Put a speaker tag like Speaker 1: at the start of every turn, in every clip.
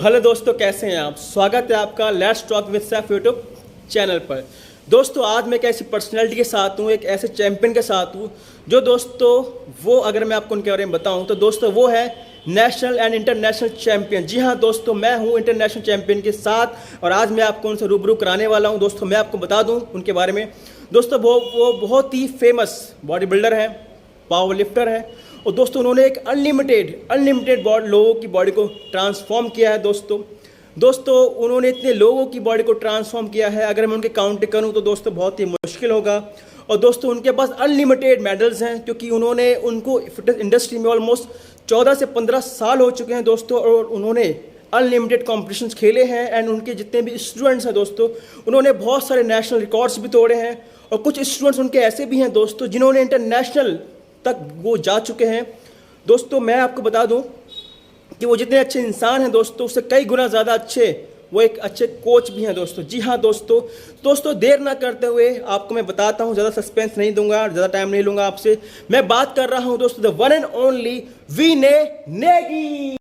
Speaker 1: Hello दोस्तों, कैसे हैं आप। स्वागत है आपका let's talk with Saif YouTube channel पर। दोस्तों आज मैं एक ऐसी पर्सनैलिटी के साथ हूँ, एक ऐसे चैंपियन के साथ हूँ जो दोस्तों वो अगर मैं आपको उनके बारे में बताऊँ तो दोस्तों वो है नेशनल एंड इंटरनेशनल चैंपियन। जी हाँ दोस्तों, मैं हूँ इंटरनेशनल चैंपियन के साथ और आज मैं आपको उनसे रूबरू कराने वाला हूँ। दोस्तों मैं आपको बता दूँ उनके बारे में। दोस्तों वो बहुत ही फेमस बॉडी बिल्डर है, पावर लिफ्टर है और दोस्तों उन्होंने एक अनलिमिटेड लोगों की बॉडी को ट्रांसफॉर्म किया है। दोस्तों उन्होंने इतने लोगों की बॉडी को ट्रांसफॉर्म किया है, अगर मैं उनके काउंट करूं तो दोस्तों बहुत ही मुश्किल होगा। और दोस्तों उनके पास अनलिमिटेड मेडल्स हैं क्योंकि उनको फिटनेस इंडस्ट्री में ऑलमोस्ट 14 से 15 साल हो चुके हैं दोस्तों, और उन्होंने अनलिमिटेड कॉम्पिटिशन्स खेले हैं। एंड उनके जितने भी स्टूडेंट्स हैं दोस्तों, उन्होंने बहुत सारे नेशनल रिकॉर्ड्स भी तोड़े हैं और कुछ स्टूडेंट्स उनके ऐसे भी हैं दोस्तों जिन्होंने इंटरनेशनल तक वो जा चुके हैं। दोस्तों मैं आपको बता दूं कि वो जितने अच्छे इंसान हैं दोस्तों, उससे कई गुना ज़्यादा अच्छे वो एक अच्छे कोच भी हैं दोस्तों। जी हाँ दोस्तों देर ना करते हुए आपको मैं बताता हूँ, ज़्यादा सस्पेंस नहीं दूंगा, ज़्यादा टाइम नहीं लूँगा आपसे। मैं बात कर रहा हूँ दोस्तों the one and only Vinay Negi.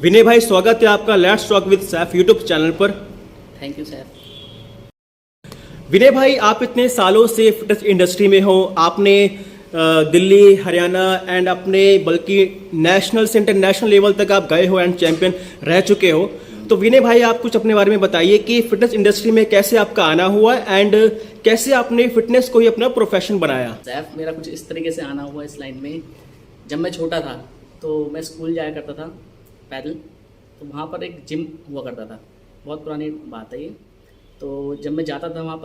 Speaker 1: Vinay भाई, स्वागत है आपका let's talk with Saif YouTube channel पर।
Speaker 2: Thank you Saif.
Speaker 1: विनय भाई, आप इतने सालों से फिटनेस इंडस्ट्री में हो, आपने दिल्ली, हरियाणा एंड अपने बल्कि नेशनल से इंटरनेशनल लेवल तक आप गए हो एंड चैंपियन रह चुके हो। तो विनय भाई आप कुछ अपने बारे में बताइए कि फिटनेस इंडस्ट्री में कैसे आपका आना हुआ एंड कैसे आपने फिटनेस को ही अपना प्रोफेशन बनाया।
Speaker 2: सैफ, मेरा कुछ इस तरीके से आना हुआ इस लाइन में। जब मैं छोटा था तो मैं स्कूल जाया करता था पैदल, तो वहाँ पर एक जिम हुआ करता था, बहुत पुरानी बात है ये। तो जब मैं जाता था वहाँ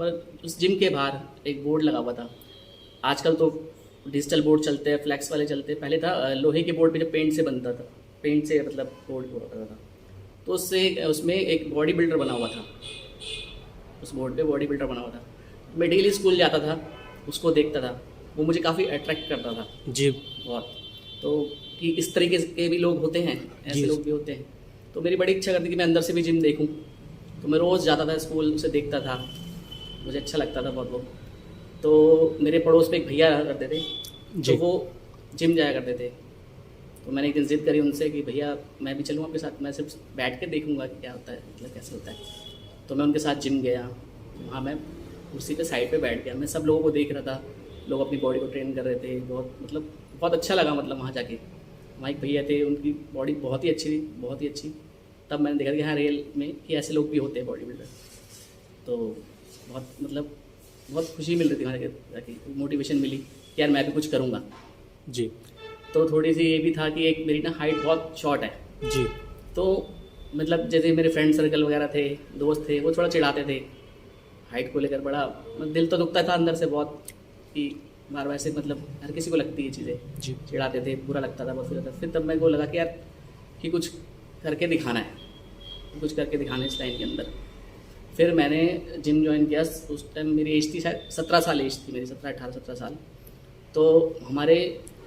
Speaker 2: पर उस जिम के बाहर एक बोर्ड लगा हुआ था। आजकल तो डिजिटल बोर्ड चलते हैं, फ्लैक्स वाले चलते हैं, पहले था लोहे के बोर्ड पे जो पेंट से बनता था, पेंट से मतलब बोर्ड हुआ करता था। तो उसमें एक बॉडी बिल्डर बना हुआ था, उस बोर्ड पे बॉडी बिल्डर बना हुआ था। मैं डेली स्कूल जाता था, उसको देखता था, वो मुझे काफ़ी अट्रैक्ट करता था
Speaker 1: जी
Speaker 2: बहुत। तो कि इस तरीके के भी लोग होते हैं, ऐसे लोग भी होते हैं। तो मेरी बड़ी इच्छा करती थी मैं अंदर से भी जिम देखूं। तो मैं रोज़ जाता था स्कूल, उसे देखता था, मुझे अच्छा लगता था बहुत वो। तो मेरे पड़ोस में एक भैया रहा करते थे, तो वो जिम जाया करते थे। तो मैंने एक दिन जिद करी उनसे कि भैया मैं भी चलूँ आपके साथ, मैं सिर्फ बैठ के देखूँगा कि क्या होता है, मतलब कैसे होता है। तो मैं उनके साथ जिम गया, वहाँ मैं कुर्सी पे साइड पे बैठ गया, मैं सब लोगों को देख रहा था, लोग अपनी बॉडी को ट्रेन कर रहे थे। बहुत अच्छा लगा, मतलब वहाँ जाके। वहाँ एक भैया थे, उनकी बॉडी बहुत ही अच्छी थी, बहुत ही अच्छी। तब मैंने देखा कि हाँ रियल में कि ऐसे लोग भी होते हैं बॉडी बिल्डर। तो बहुत मतलब बहुत खुशी मिल रही थी वहाँ जाके, मोटिवेशन मिली कि यार मैं भी कुछ करूँगा
Speaker 1: जी
Speaker 2: तो थोड़ी सी ये भी था कि एक मेरी ना हाइट बहुत शॉर्ट है,
Speaker 1: जी
Speaker 2: तो मतलब जैसे मेरे फ्रेंड सर्कल वगैरह थे, दोस्त थे, वो थोड़ा चिढ़ाते थे हाइट को लेकर, बड़ा मतलब दिल तो दुखता था अंदर से बहुत कि बार बार से मतलब हर किसी को लगती है चीज़ें,
Speaker 1: जी
Speaker 2: चिढ़ाते थे, बुरा लगता था बहुत, फिर तब मेरे को लगा कि यार कि कुछ करके दिखाना है, कुछ करके दिखाना है इस लाइन के अंदर। फिर मैंने जिम ज्वाइन किया, उस टाइम मेरी एज थी शायद 17 साल एज थी मेरी, 17 साल। तो हमारे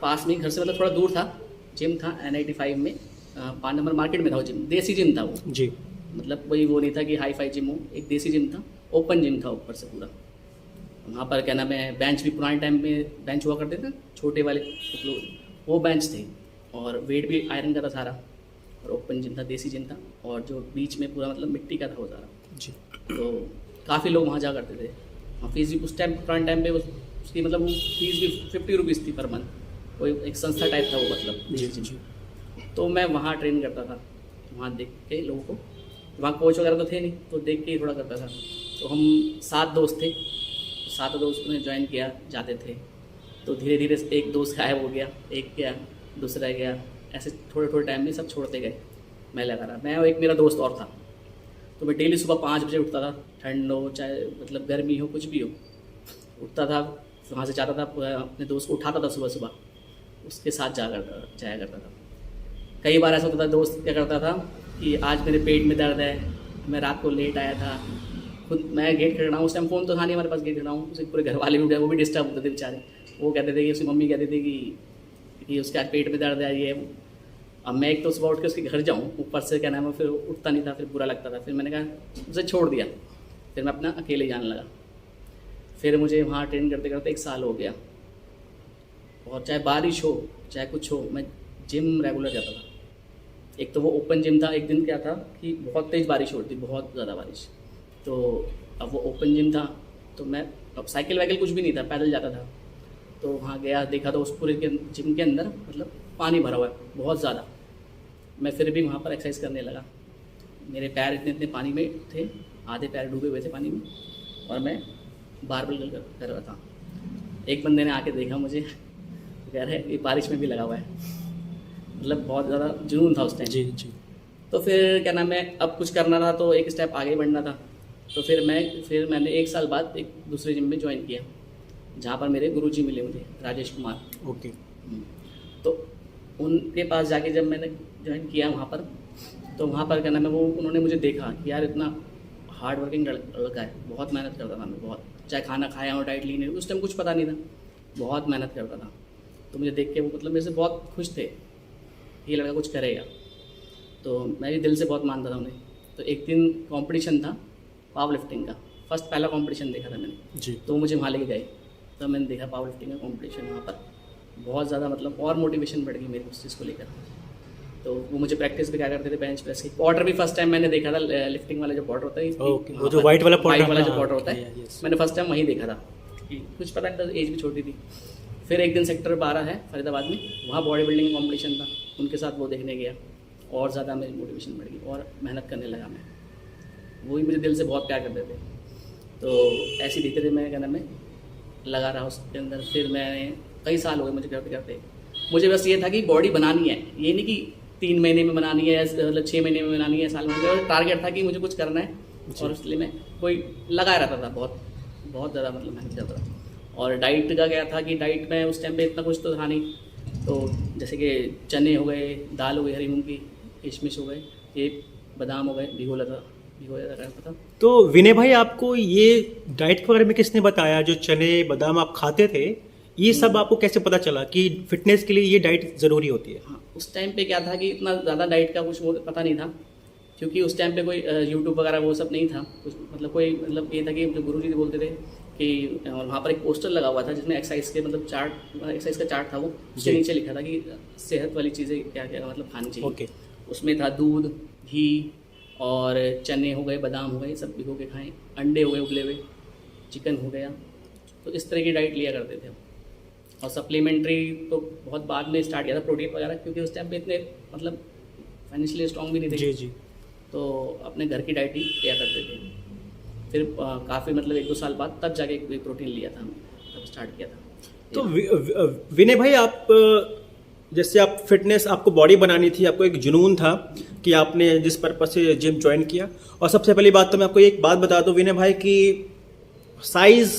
Speaker 2: पास में घर से मतलब थोड़ा दूर था जिम था, NIT 5 में 5 नंबर मार्केट में था वो जिम, देसी जिम था वो,
Speaker 1: जी
Speaker 2: मतलब कोई वो नहीं था कि हाई फाई जिम हो, एक देसी जिम था, ओपन जिम था ऊपर से पूरा। वहाँ पर क्या नाम है, बेंच भी पुराने टाइम में बेंच हुआ करते थे छोटे वाले, मतलब वो बेंच थे, और वेट भी आयरन का था सारा, और ओपन जिम था, देसी जिम था, और जो बीच में पूरा मतलब मिट्टी का था वो सारा।
Speaker 1: जी
Speaker 2: तो काफ़ी लोग वहाँ जा करते थे। वहाँ फीस भी उस टाइम पुराने टाइम पे उसकी मतलब वो फीस भी 50 रुपीज़ थी पर मंथ, कोई एक संस्था टाइप था वो, मतलब
Speaker 1: जी
Speaker 2: देसी
Speaker 1: जी
Speaker 2: जिम। तो मैं वहाँ ट्रेन करता था, वहाँ देख के लोगों को, वहाँ कोच वगैरह तो थे नहीं, तो देख के ही थोड़ा करता था। तो हम 7 दोस्त थे, 7 दोस्तों ने ज्वाइन किया, जाते थे। तो धीरे धीरे एक दोस्त गायब हो गया, एक गया, दूसरा गया, ऐसे थोड़े थोड़े टाइम में सब छोड़ते गए। मैं लगा रहा, मैं और एक मेरा दोस्त और था। तो मैं डेली सुबह 5 बजे उठता था, ठंड हो चाहे मतलब गर्मी हो कुछ भी हो, उठता था, वहाँ से जाता था, अपने दोस्त को उठाता था सुबह सुबह, उसके साथ जाया करता था। कई बार ऐसा होता था, दोस्त क्या करता था कि आज मेरे पेट में दर्द है, मैं रात को लेट आया था, खुद मैं गेट खड़ा हूँ, उस टाइम फ़ोन तो था नहीं हमारे पास, गेट खड़ा हूँ, उसे पूरे घर वाले भी उठे, वो भी डिस्टर्ब होते थे बेचारे। वो कहते थे कि उसकी मम्मी कहती थी कि उसके आज पेट में दर्द है ये। अब मैं एक तो सुबह उठ के उसके घर जाऊँ, ऊपर से क्या नाम है, फिर उठता नहीं था, फिर बुरा लगता था। फिर मैंने कहा उसे छोड़ दिया, फिर मैं अपना अकेले जाने लगा। फिर मुझे वहाँ ट्रेन करते करते 1 साल हो गया, और चाहे बारिश हो चाहे कुछ हो, मैं जिम रेगुलर जाता था। एक तो वो ओपन जिम था, एक दिन क्या था कि बहुत तेज़ बारिश हो रही थी, बहुत ज़्यादा बारिश। तो अब वो ओपन जिम था, तो मैं अब साइकिल वाइकिल कुछ भी नहीं था, पैदल जाता था। तो वहाँ गया, देखा तो उस पूरे जिम के अंदर मतलब पानी भरा हुआ है बहुत ज़्यादा। मैं फिर भी वहाँ पर एक्सरसाइज करने लगा। मेरे पैर इतने इतने पानी में थे, आधे पैर डूबे हुए थे पानी में, और मैं बारबल कर रहा था। एक बंदे ने आके देखा मुझे, कह रहे ये बारिश में भी लगा हुआ है, मतलब बहुत ज़्यादा जुनून था उस टाइम।
Speaker 1: जी जी
Speaker 2: तो फिर क्या नाम है, अब कुछ करना था तो एक स्टेप आगे बढ़ना था। तो फिर मैंने 1 साल बाद एक दूसरे जिम में ज्वाइन किया, जहाँ पर मेरे गुरुजी मिले मुझे, राजेश कुमार।
Speaker 1: ओके
Speaker 2: तो उनके पास जाके जब मैंने ज्वाइन किया वहाँ पर, तो वहाँ पर क्या नाम है, वो उन्होंने मुझे देखा कि यार इतना हार्ड वर्किंग लड़का है, बहुत मेहनत करता था मैं, बहुत, चाहे खाना खाया हो डाइट ली नहीं, उस टाइम कुछ पता नहीं था, बहुत मेहनत करता था। तो मुझे देख के वो मतलब मेरे से बहुत खुश थे, ये लड़का कुछ करेगा। तो मैं भी दिल से बहुत मानता था उन्हें। तो एक दिन कंपटीशन था पावर लिफ्टिंग का, पहला कंपटीशन देखा था मैंने,
Speaker 1: जी
Speaker 2: तो मुझे वहाँ लेके गए। तो मैंने देखा पावर लिफ्टिंग का कंपटीशन, वहाँ पर बहुत ज़्यादा मतलब और मोटिवेशन बढ़ गई मेरी उस चीज़ को लेकर। तो वो मुझे प्रैक्टिस भी क्या करते थे, बेंच प्रेस की। पॉटर भी फर्स्ट टाइम मैंने देखा था, लिफ्टिंग वाला जो पॉटर होता है,
Speaker 1: ओके, वो जो वाइट वाला
Speaker 2: वाइट
Speaker 1: powder,
Speaker 2: वाला जो
Speaker 1: हाँ,
Speaker 2: पॉटर होता है,
Speaker 1: yes।
Speaker 2: मैंने फर्स्ट टाइम वहीं देखा था कि कुछ पता नहीं था, एज भी छोटी थी। फिर एक दिन सेक्टर 12 है फरीदाबाद में, वहाँ बॉडी बिल्डिंग कॉम्पिटिशन था, उनके साथ वो देखने गया, और ज़्यादा मेरी मोटिवेशन बढ़ गई और मेहनत करने लगा मैं। वो भी मुझे दिल से बहुत प्यार करते थे। तो ऐसे धीरे धीरे मैं क्या नाम है लगा रहा उसके अंदर। फिर मैंने कई साल हो गए मुझे करते करते, मुझे बस ये था कि बॉडी बनानी है, ये नहीं कि 3 महीने में बनानी है, मतलब 6 महीने में बनानी है, साल में। मुझे टारगेट था कि मुझे कुछ करना है, और इसलिए मैं कोई लगा रहता था, बहुत बहुत ज़्यादा मतलब मेहनत करता था। और डाइट का क्या था कि डाइट में उस टाइम पे इतना कुछ तो था नहीं, तो जैसे कि चने हो गए, दाल हो गई हरी मूंग की, किशमिश हो गए, ये बादाम हो गए, भिगोया रहता था।
Speaker 1: तो विनय भाई, आपको ये डाइट के बारे में किसने बताया? जो चने बादाम आप खाते थे, ये सब आपको कैसे पता चला कि फिटनेस के लिए ये डाइट ज़रूरी होती है?
Speaker 2: हाँ, उस टाइम पे क्या था कि इतना ज़्यादा डाइट का कुछ पता नहीं था, क्योंकि उस टाइम पे कोई यूट्यूब वगैरह वो सब नहीं था कुछ, मतलब कोई मतलब ये था कि जो गुरुजी बोलते थे कि वहाँ पर एक पोस्टर लगा हुआ था जिसमें एक्सरसाइज के मतलब एक्सरसाइज का चार्ट था, वो उसके नीचे लिखा था कि सेहत वाली चीज़ें क्या क्या मतलब खानी चाहिए।
Speaker 1: ओके।
Speaker 2: उसमें था दूध, घी, और चने हो गए, बादाम हो गए, सब भिगो के खाएं, अंडे हो गए उबले हुए, चिकन हो गया। तो इस तरह की डाइट लिया करते थे। और सप्लीमेंट्री तो बहुत बाद में स्टार्ट किया था, प्रोटीन वगैरह, क्योंकि उस टाइम पे इतने मतलब फाइनेंशियली स्ट्रॉन्ग भी नहीं थे।
Speaker 1: जी जी।
Speaker 2: तो अपने घर की डाइट ही लिया करते थे। फिर काफ़ी मतलब 1-2 साल बाद तब जाके कोई प्रोटीन लिया था हमने, तब स्टार्ट किया था।
Speaker 1: तो विनय भाई, आप जैसे आप फिटनेस, आपको बॉडी बनानी थी, आपको एक जुनून था कि आपने जिस पर्पज से जिम ज्वाइन किया। और सबसे पहली बात तो मैं आपको एक बात बता दूं विनय भाई कि साइज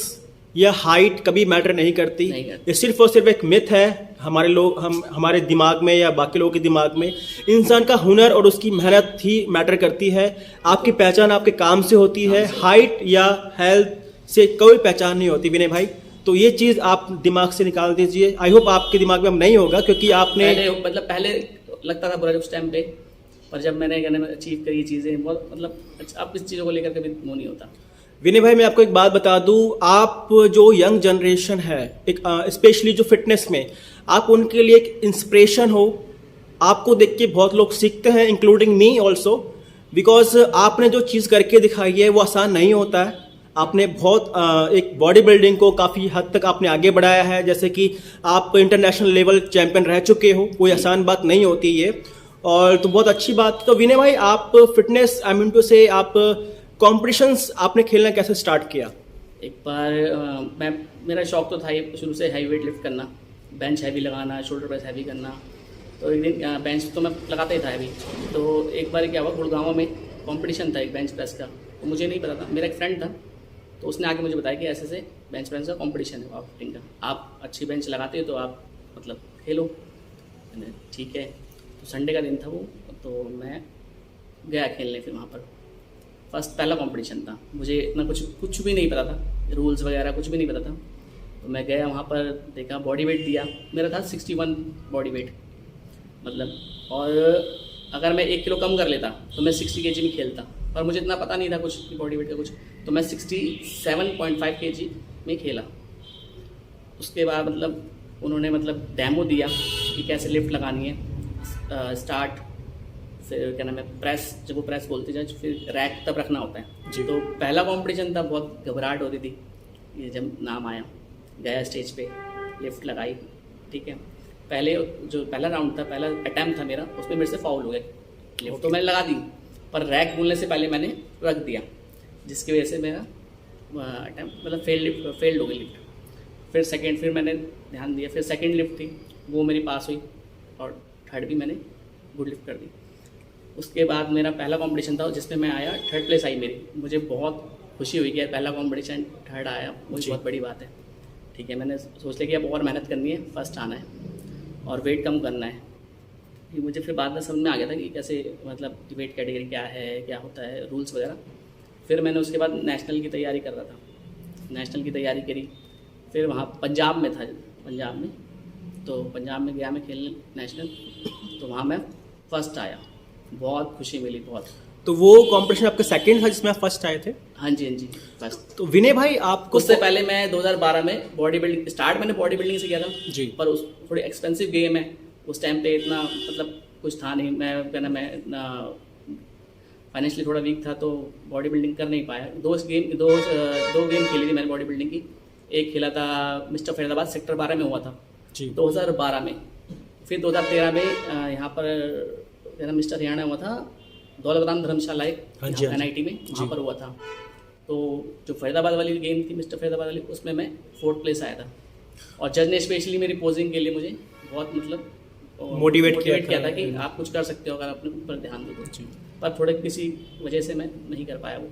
Speaker 1: या हाइट कभी मैटर नहीं करती। ये सिर्फ और सिर्फ एक मिथ है हमारे दिमाग में या बाकी लोगों के दिमाग में। इंसान का हुनर और उसकी मेहनत ही मैटर करती है। आपकी पहचान आपके काम से होती है, हाइट या हेल्थ से कोई पहचान नहीं होती विनय भाई। तो ये चीज़ आप दिमाग से निकाल दीजिए। आई होप आपके दिमाग में अब नहीं होगा, क्योंकि आपने
Speaker 2: पहले लगता था बुरा उस टाइम पे, पर जब मैंने अचीव करी चीज़ें बहुत मतलब अब इस चीज़ों को लेकर कभी वो नहीं होता।
Speaker 1: विनय भाई, मैं आपको एक बात बता दूं, आप जो यंग जनरेशन है, एक स्पेशली जो फिटनेस में, आप उनके लिए एक इंस्पिरेशन हो। आपको देख के बहुत लोग सीखते हैं, इंक्लूडिंग मी ऑल्सो, बिकॉज आपने जो चीज़ करके दिखाई है वो आसान नहीं होता है। आपने बहुत एक बॉडी बिल्डिंग को काफ़ी हद तक आपने आगे बढ़ाया है, जैसे कि आप इंटरनेशनल लेवल चैंपियन रह चुके हो। कोई आसान बात नहीं होती ये, और तो बहुत अच्छी बात। तो विनय भाई, आप फिटनेस, आई मीन टू से, आप कॉम्पिटिशंस आपने खेलना कैसे स्टार्ट किया?
Speaker 2: एक बार मेरा शौक तो था ही शुरू से, हाई वेट लिफ्ट करना, बेंच हैवी लगाना, शोल्डर प्रेस हैवी करना। तो एक दिन बेंच तो मैं लगाता ही था हैवी। तो एक बार क्या हुआ, गुड़गांव में कंपटीशन था एक बेंच प्रेस का। तो मुझे नहीं पता था, मेरा एक फ्रेंड था, तो उसने आके मुझे बताया कि ऐसे से बेंच प्रेस का कंपटीशन है पावर लिफ्टिंग का, आप अच्छी बेंच लगाते हो तो आप मतलब खेलो। मैंने ठीक है। तो संडे का दिन था वो, तो मैं गया खेलने। फिर वहाँ पर पहला कंपटीशन था, मुझे इतना कुछ भी नहीं पता था, रूल्स वगैरह कुछ भी नहीं पता था। तो मैं गया वहाँ पर, देखा, बॉडी वेट दिया, मेरा था 61 बॉडी वेट मतलब। और अगर मैं 1 किलो कम कर लेता तो मैं 60 kg में खेलता, पर मुझे इतना पता नहीं था कुछ बॉडी वेट का कुछ। तो मैं 67.5 kg में खेला। उसके बाद मतलब उन्होंने मतलब डेमो दिया कि कैसे लिफ्ट लगानी है, स्टार्ट, फिर क्या नाम है, प्रेस, जब वो प्रेस बोलते जाए, फिर रैक तब रखना होता है जी। तो पहला कंपटीशन था, बहुत घबराहट होती थी। ये जब नाम आया, गया स्टेज पे, लिफ्ट लगाई, ठीक है। पहला राउंड था, पहला अटैम्प्ट था मेरा, उसमें मेरे से फाउल हो गए लिफ्ट। तो मैंने लगा दी, पर रैक बोलने से पहले मैंने रख दिया, जिसकी वजह से मेरा अटैम्प्ट मतलब फेल्ड हो गई लिफ्ट। फिर मैंने ध्यान दिया, फिर सेकेंड लिफ्ट थी, वो मेरी पास हुई, और थर्ड भी मैंने गुड लिफ्ट कर दी। उसके बाद मेरा पहला कंपटीशन था जिसमें मैं आया, 3rd प्लेस आई मेरी। मुझे बहुत खुशी हुई कि यार पहला कंपटीशन 3rd आया, मुझे बहुत बड़ी बात है, ठीक है। मैंने सोच लिया कि अब और मेहनत करनी है, फर्स्ट आना है और वेट कम करना है। ये मुझे फिर बाद में समझ में आ गया था कि कैसे मतलब वेट कैटेगरी क्या है, क्या होता है, रूल्स वगैरह। फिर मैंने उसके बाद नेशनल की तैयारी कर रहा था, नेशनल की तैयारी करी। फिर वहाँ पंजाब में था, तो पंजाब में गया मैं खेलने नेशनल, तो वहाँ मैं फर्स्ट आया, बहुत खुशी मिली बहुत।
Speaker 1: तो वो कंपटीशन आपका सेकंड था जिसमें आप फर्स्ट आए थे?
Speaker 2: हाँ जी फर्स्ट।
Speaker 1: तो विनय भाई, आपको
Speaker 2: उससे पहले मैं 2012 में बॉडी बिल्डिंग स्टार्ट मैंने बॉडी बिल्डिंग से किया था
Speaker 1: जी,
Speaker 2: पर उस थोड़ी एक्सपेंसिव गेम है, उस टाइम पे इतना मतलब कुछ था नहीं। मैं इतना फाइनेंशियली थोड़ा वीक था, तो बॉडी बिल्डिंग कर नहीं पाया। दो गेम खेली थी मैंने बॉडी बिल्डिंग की। एक खेला था मिस्टर फरीदाबाद सेक्टर 12 में हुआ था जी, 2012 में। फिर 2013 में यहाँ पर मिस्टर हरियाणा हुआ था, दौलतराम धर्मशाला एक NIT में, वहाँ पर हुआ था। तो जो फरीदाबाद वाली गेम थी, मिस्टर फरीदाबाद वाली, उसमें मैं 4th प्लेस आया था। और जज ने स्पेशली मेरी पोजिंग के लिए मुझे बहुत मतलब मोटिवेट किया था कि आप कुछ कर सकते हो अगर अपने ऊपर ध्यान दो तो। पर थोड़े किसी वजह से मैं नहीं कर पाया वो,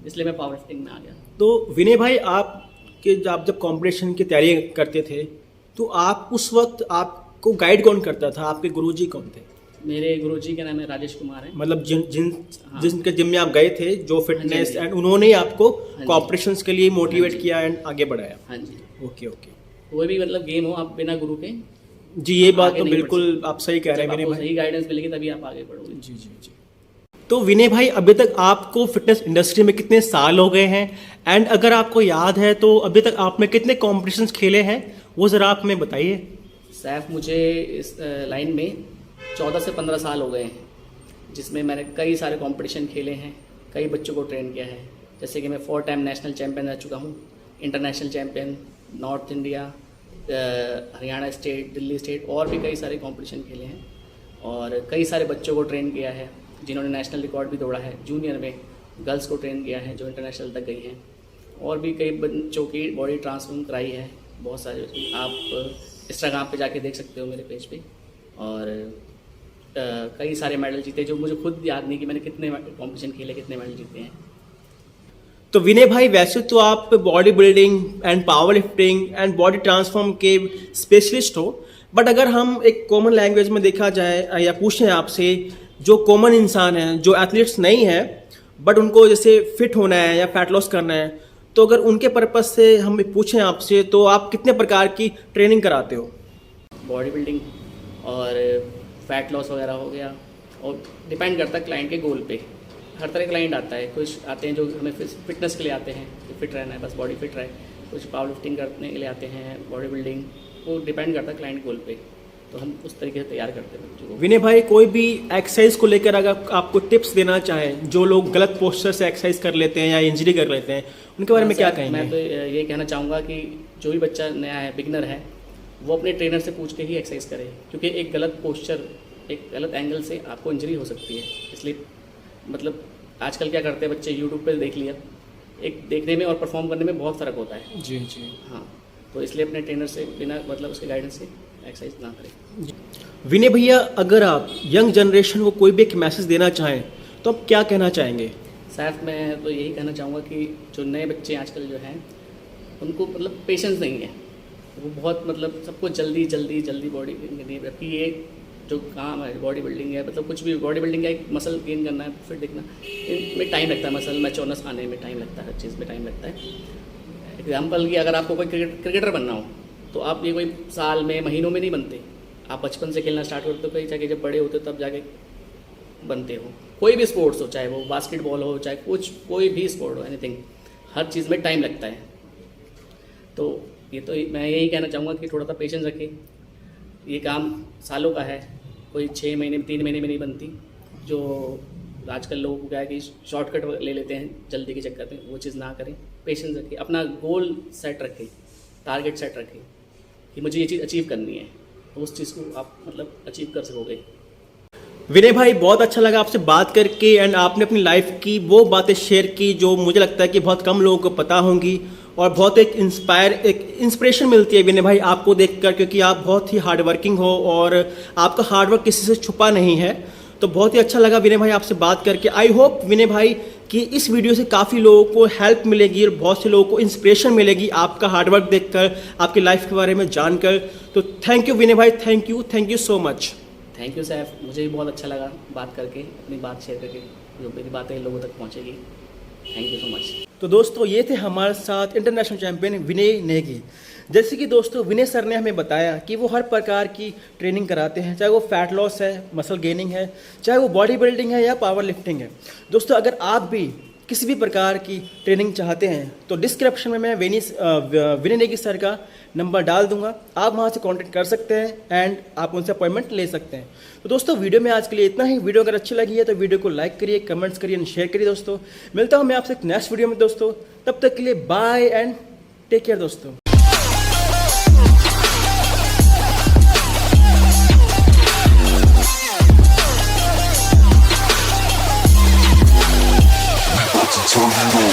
Speaker 2: इसलिए मैं पावर लिफ्टिंग में आ गया।
Speaker 1: तो विनय भाई, आप जब कंपटीशन की तैयारी करते थे, तो आप उस वक्त आपको गाइड कौन करता था? आपके गुरुजी कौन थे?
Speaker 2: मेरे गुरुजी का नाम है राजेश कुमार है।
Speaker 1: मतलब जिनके जिम में आप गए थे, जो फिटनेस एंड उन्होंने ही आपको कॉम्पिटिशंस के लिए मोटिवेट किया एंड आगे बढ़ाया?
Speaker 2: हाँ जी।
Speaker 1: ओके।
Speaker 2: कोई भी मतलब गेम हो, आप बिना गुरु के
Speaker 1: जी, ये बात तो बिल्कुल आप सही कह रहे हैं विनय भाई।
Speaker 2: सही गाइडेंस मिलेगी तभी आप आगे बढ़ोगे।
Speaker 1: जी। तो विनय भाई, अभी तक आपको फिटनेस इंडस्ट्री में कितने साल हो गए हैं? एंड अगर आपको याद है तो अभी तक आपने कितने कॉम्पिटिशन्स खेले हैं, वो ज़रा आप हमें बताइए।
Speaker 2: सैफ, मुझे इस लाइन में 14 से 15 साल हो गए हैं, जिसमें मैंने कई सारे कंपटीशन खेले हैं, कई बच्चों को ट्रेन किया है। जैसे कि मैं 4 टाइम नेशनल चैम्पियन रह चुका हूँ, international champion, north India, Haryana state, Delhi state, और भी कई सारे कंपटीशन खेले हैं और कई सारे बच्चों को ट्रेन किया है। जिन्होंने नेशनल रिकॉर्ड भी तोड़ा है। जूनियर में गर्ल्स को ट्रेन किया है जो इंटरनेशनल तक गई हैं, और भी कई बच्चों की बॉडी ट्रांसफॉर्म कराई है बहुत सारे। आप इंस्टाग्राम पे जाके देख सकते हो मेरे पेज पे। और कई सारे मेडल जीते जो मुझे खुद याद नहीं कि मैंने कितने कॉम्पिटिशन खेले, कितने मेडल जीते हैं।
Speaker 1: तो विनय भाई, वैसे तो आप body building and power lifting and body transform के स्पेशलिस्ट हो, बट अगर हम एक कॉमन लैंग्वेज में देखा जाए या पूछें आपसे, जो कॉमन इंसान हैं, जो एथलीट्स नहीं है बट उनको जैसे फिट होना है या फैट लॉस करना है, तो अगर उनके पर्पज से हम पूछें आपसे, तो आप कितने प्रकार की ट्रेनिंग कराते हो?
Speaker 2: बॉडी बिल्डिंग और फैट लॉस वगैरह हो गया, और डिपेंड करता है क्लाइंट के गोल पे। हर तरह क्लाइंट आता है, कुछ आते हैं जो हमें फिटनेस के लिए आते हैं कि फिट रहना है, बस बॉडी फिट रहे। कुछ पावर लिफ्टिंग करने के लिए आते हैं, बॉडी बिल्डिंग, वो डिपेंड करता है क्लाइंट गोल पे, तो हम उस तरीके से तैयार करते हैं बच्चों को।
Speaker 1: विनय भाई, कोई भी एक्सरसाइज को लेकर अगर आपको टिप्स देना चाहें, जो लोग गलत पोस्चर से एक्सरसाइज कर लेते हैं या इंजरी कर लेते हैं, उनके बारे में क्या कहेंगे?
Speaker 2: मैं तो ये कहना चाहूँगा कि जो भी बच्चा नया है, बिगनर है, वो अपने ट्रेनर से पूछ के ही एक्सरसाइज करे, क्योंकि एक गलत पोस्चर, एक गलत एंगल से आपको इंजरी हो सकती है। इसलिए मतलब आजकल क्या करते हैं बच्चे, यूट्यूब पे देख लिया, एक देखने में और परफॉर्म करने में बहुत फ़र्क होता है।
Speaker 1: जी जी।
Speaker 2: हाँ, तो इसलिए अपने ट्रेनर से बिना मतलब उसके गाइडेंस से एक्सरसाइज ना करें।
Speaker 1: विनय भैया, अगर आप यंग जनरेशन को कोई भी एक मैसेज देना चाहें तो आप क्या कहना चाहेंगे?
Speaker 2: सैफ, मैं तो यही कहना चाहूँगा कि जो नए बच्चे आजकल जो हैं, उनको मतलब पेशेंस नहीं है। वो बहुत मतलब सबको जल्दी बॉडी नहीं, जबकि ये जो काम है बॉडी बिल्डिंग है, मतलब कुछ भी बॉडी बिल्डिंग है, एक मसल गेन करना है, फिट दिखना, इनमें टाइम लगता है। मसल मैच्योरनेस आने में टाइम लगता है, हर चीज़ में टाइम लगता है। एग्जाम्पल की अगर आपको कोई क्रिकेटर बनना हो, तो आप ये कोई साल में, महीनों में नहीं बनते। आप बचपन से खेलना स्टार्ट करते हो, कहीं जाके जब बड़े होते हो तब जाके बनते हो। कोई भी स्पोर्ट्स हो, चाहे वो बास्केटबॉल हो, चाहे कोई भी स्पोर्ट हो, एनीथिंग, हर चीज़ में टाइम लगता है। तो ये तो मैं यही कहना चाहूँगा कि थोड़ा सा पेशेंस रखें। ये काम सालों का है, कोई 6 महीने में, 3 महीने में नहीं बनती। जो आजकल लोगों को क्या है कि शॉर्टकट ले लेते हैं जल्दी के चक्कर में, वो चीज़ ना करें। पेशेंस रखें, अपना गोल सेट रखें, टारगेट सेट रखें कि मुझे ये चीज़ अचीव करनी है, तो उस चीज़ को आप मतलब अचीव कर सकोगे।
Speaker 1: विनय भाई, बहुत अच्छा लगा आपसे बात करके, एंड आपने अपनी लाइफ की वो बातें शेयर की जो मुझे लगता है कि बहुत कम लोगों को पता होंगी, और बहुत एक इंस्पिरेशन मिलती है विनय भाई आपको देखकर, क्योंकि आप बहुत ही हार्ड वर्किंग हो और आपका हार्डवर्क किसी से छुपा नहीं है। तो बहुत ही अच्छा लगा विनय भाई आपसे बात करके। आई होप विनय भाई कि इस वीडियो से काफ़ी लोगों को हेल्प मिलेगी और बहुत से लोगों को इंस्पिरेशन मिलेगी आपका हार्डवर्क देखकर, आपकी लाइफ के बारे में जानकर। तो थैंक यू विनय भाई, thank you so much.
Speaker 2: Thank you Saif, मुझे भी बहुत अच्छा लगा बात करके, अपनी बात शेयर करके, जो मेरी बातें लोगों तक पहुँचेगी। Thank you so much.
Speaker 1: तो दोस्तों, ये थे हमारे साथ इंटरनेशनल चैंपियन विनय नेगी। जैसे कि दोस्तों विनय सर ने हमें बताया कि वो हर प्रकार की ट्रेनिंग कराते हैं, चाहे वो फैट लॉस है, मसल गेनिंग है, चाहे वो बॉडी बिल्डिंग है या पावर लिफ्टिंग है। दोस्तों, अगर आप भी किसी भी प्रकार की ट्रेनिंग चाहते हैं तो डिस्क्रिप्शन में मैं विनय नेगी सर का नंबर डाल दूंगा, आप वहां से कांटेक्ट कर सकते हैं एंड आप उनसे अपॉइंटमेंट ले सकते हैं। तो दोस्तों, वीडियो में आज के लिए इतना ही। वीडियो अगर अच्छी लगी है तो वीडियो को लाइक करिए, कमेंट्स करिए एंड शेयर करिए। दोस्तों, मिलता हूं मैं आपसे नेक्स्ट वीडियो में दोस्तों, तब तक के लिए बाय एंड टेक केयर दोस्तों।
Speaker 3: Turn it on.